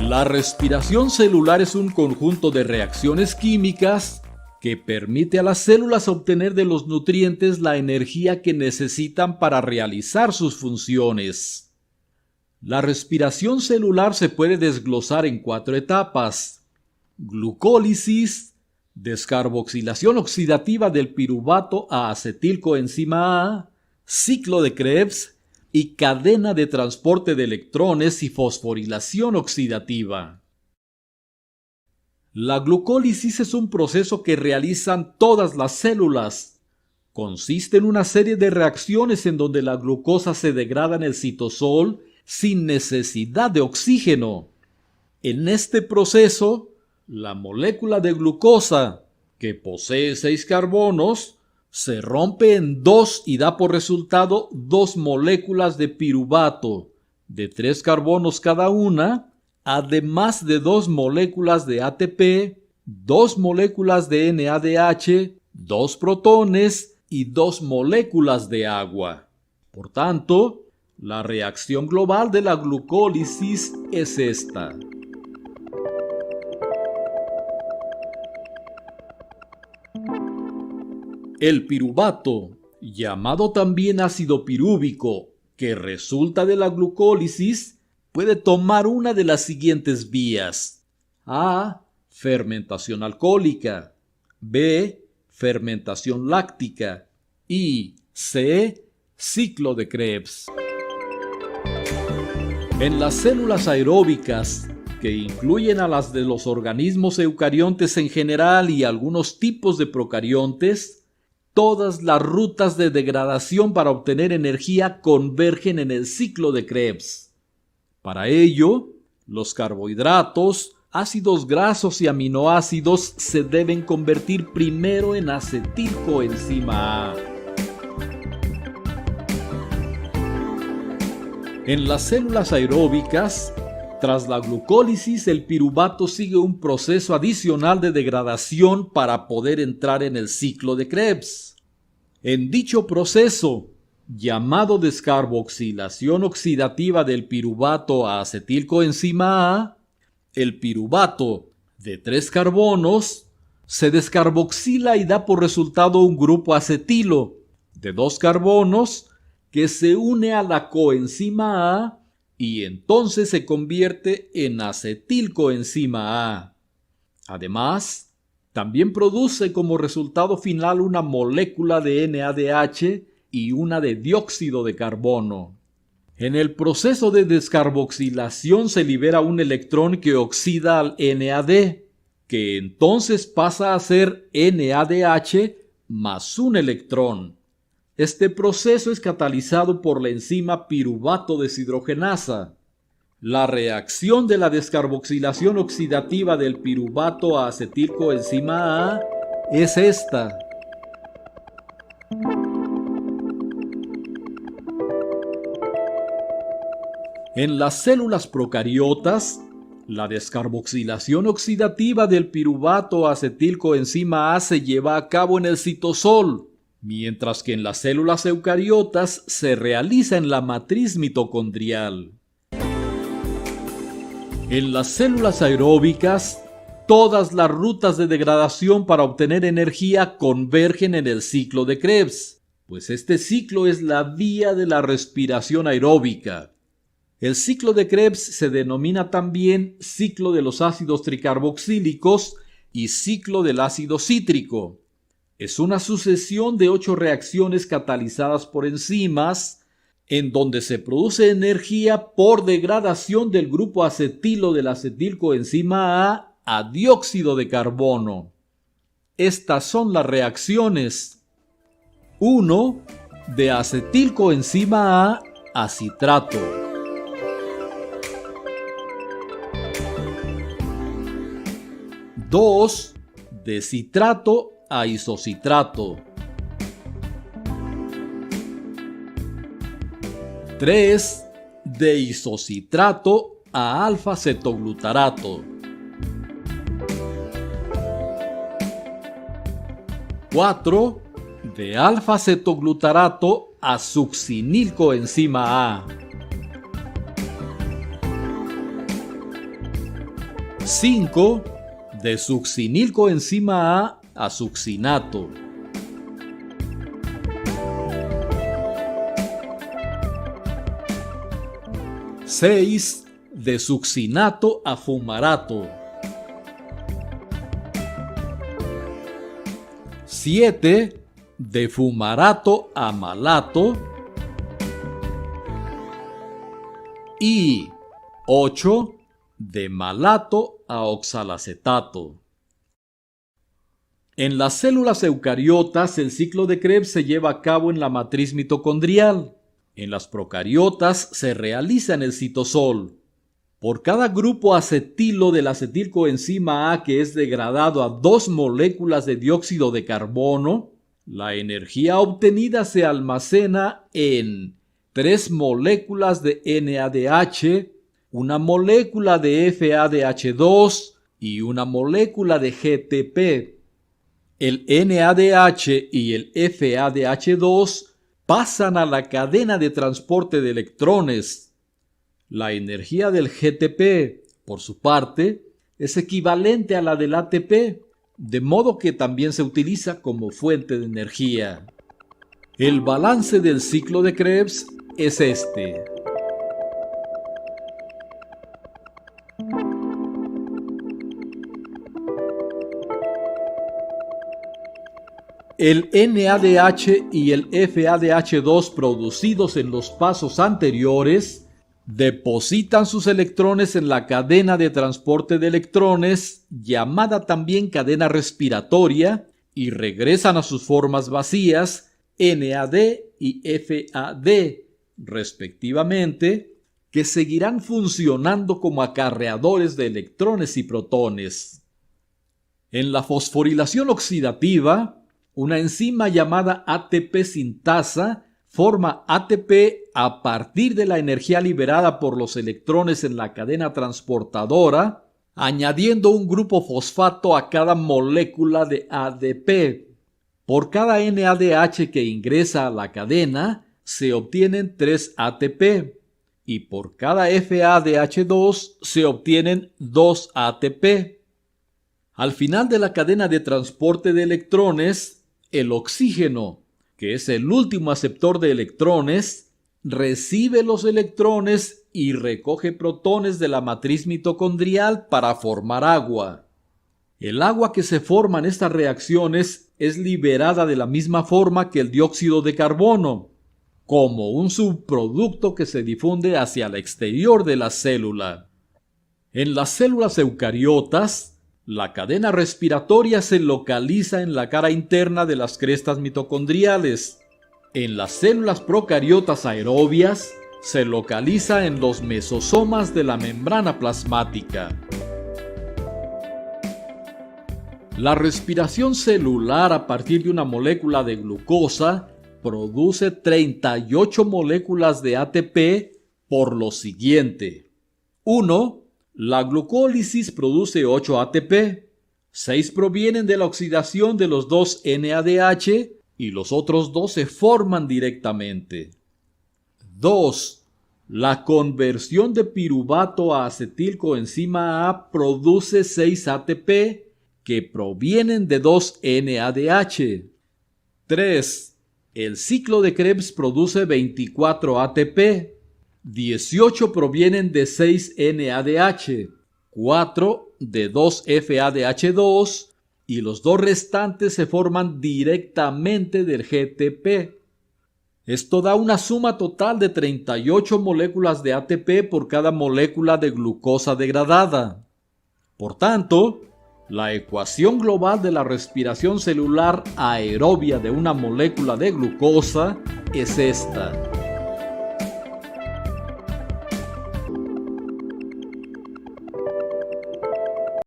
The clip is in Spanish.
La respiración celular es un conjunto de reacciones químicas que permite a las células obtener de los nutrientes la energía que necesitan para realizar sus funciones. La respiración celular se puede desglosar en 4 etapas: glucólisis, descarboxilación oxidativa del piruvato a acetilcoenzima A, ciclo de Krebs y cadena de transporte de electrones y fosforilación oxidativa. La glucólisis es un proceso que realizan todas las células. Consiste en una serie de reacciones en donde la glucosa se degrada en el citosol sin necesidad de oxígeno. En este proceso, la molécula de glucosa, que posee 6 carbonos, se rompe en 2 y da por resultado 2 moléculas de piruvato, de 3 carbonos cada una, además de 2 moléculas de ATP, 2 moléculas de NADH, 2 protones y 2 moléculas de agua. Por tanto, la reacción global de la glucólisis es esta. El piruvato, llamado también ácido pirúvico, que resulta de la glucólisis, puede tomar una de las siguientes vías: A. Fermentación alcohólica, B. Fermentación láctica y C. Ciclo de Krebs. En las células aeróbicas, que incluyen a las de los organismos eucariontes en general y algunos tipos de procariontes, todas las rutas de degradación para obtener energía convergen en el ciclo de Krebs. Para ello, los carbohidratos, ácidos grasos y aminoácidos se deben convertir primero en acetilcoenzima A. En las células aeróbicas, tras la glucólisis, el piruvato sigue un proceso adicional de degradación para poder entrar en el ciclo de Krebs. En dicho proceso, llamado descarboxilación oxidativa del piruvato a acetilcoenzima A, el piruvato, de 3 carbonos, se descarboxila y da por resultado un grupo acetilo, de 2 carbonos, que se une a la coenzima A y entonces se convierte en acetilcoenzima A. Además, también produce como resultado final una molécula de NADH y una de dióxido de carbono. En el proceso de descarboxilación se libera un electrón que oxida al NAD, que entonces pasa a ser NADH más un electrón. Este proceso es catalizado por la enzima piruvato deshidrogenasa. La reacción de la descarboxilación oxidativa del piruvato a acetilcoenzima A es esta. En las células procariotas, la descarboxilación oxidativa del piruvato a acetilcoenzima A se lleva a cabo en el citosol, mientras que en las células eucariotas se realiza en la matriz mitocondrial. En las células aeróbicas, todas las rutas de degradación para obtener energía convergen en el ciclo de Krebs, pues este ciclo es la vía de la respiración aeróbica. El ciclo de Krebs se denomina también ciclo de los ácidos tricarboxílicos y ciclo del ácido cítrico. Es una sucesión de 8 reacciones catalizadas por enzimas, en donde se produce energía por degradación del grupo acetilo de la acetilcoenzima A dióxido de carbono. Estas son las reacciones: 1. De acetilcoenzima A citrato. 2. De citrato a isocitrato. 3. De isocitrato a alfa-cetoglutarato. 4. De alfa-cetoglutarato a succinilcoenzima A. 5. De succinilcoenzima A succinato. 6. De succinato a fumarato. 7. De fumarato a malato. Y 8. De malato a oxalacetato. En las células eucariotas, el ciclo de Krebs se lleva a cabo en la matriz mitocondrial. En las procariotas se realiza en el citosol. Por cada grupo acetilo del acetilcoenzima A que es degradado a 2 moléculas de dióxido de carbono, la energía obtenida se almacena en 3 moléculas de NADH, una molécula de FADH2 y una molécula de GTP. El NADH y el FADH2 pasan a la cadena de transporte de electrones. La energía del GTP, por su parte, es equivalente a la del ATP, de modo que también se utiliza como fuente de energía. El balance del ciclo de Krebs es este. El NADH y el FADH2 producidos en los pasos anteriores depositan sus electrones en la cadena de transporte de electrones, llamada también cadena respiratoria, y regresan a sus formas vacías, NAD y FAD, respectivamente, que seguirán funcionando como acarreadores de electrones y protones. En la fosforilación oxidativa, una enzima llamada ATP sintasa forma ATP a partir de la energía liberada por los electrones en la cadena transportadora, añadiendo un grupo fosfato a cada molécula de ADP. Por cada NADH que ingresa a la cadena, se obtienen 3 ATP, y por cada FADH2 se obtienen 2 ATP. Al final de la cadena de transporte de electrones, el oxígeno, que es el último aceptor de electrones, recibe los electrones y recoge protones de la matriz mitocondrial para formar agua. El agua que se forma en estas reacciones es liberada de la misma forma que el dióxido de carbono, como un subproducto que se difunde hacia el exterior de la célula. En las células eucariotas, la cadena respiratoria se localiza en la cara interna de las crestas mitocondriales. En las células procariotas aerobias, se localiza en los mesosomas de la membrana plasmática. La respiración celular a partir de una molécula de glucosa produce 38 moléculas de ATP por lo siguiente. 1. La glucólisis produce 8 ATP, 6 provienen de la oxidación de los 2 NADH y los otros 2 se forman directamente. 2. La conversión de piruvato a acetilcoenzima A produce 6 ATP que provienen de 2 NADH. 3. El ciclo de Krebs produce 24 ATP. 18 provienen de 6 NADH, 4 de 2 FADH2 y los 2 restantes se forman directamente del GTP. Esto da una suma total de 38 moléculas de ATP por cada molécula de glucosa degradada. Por tanto, la ecuación global de la respiración celular aerobia de una molécula de glucosa es esta.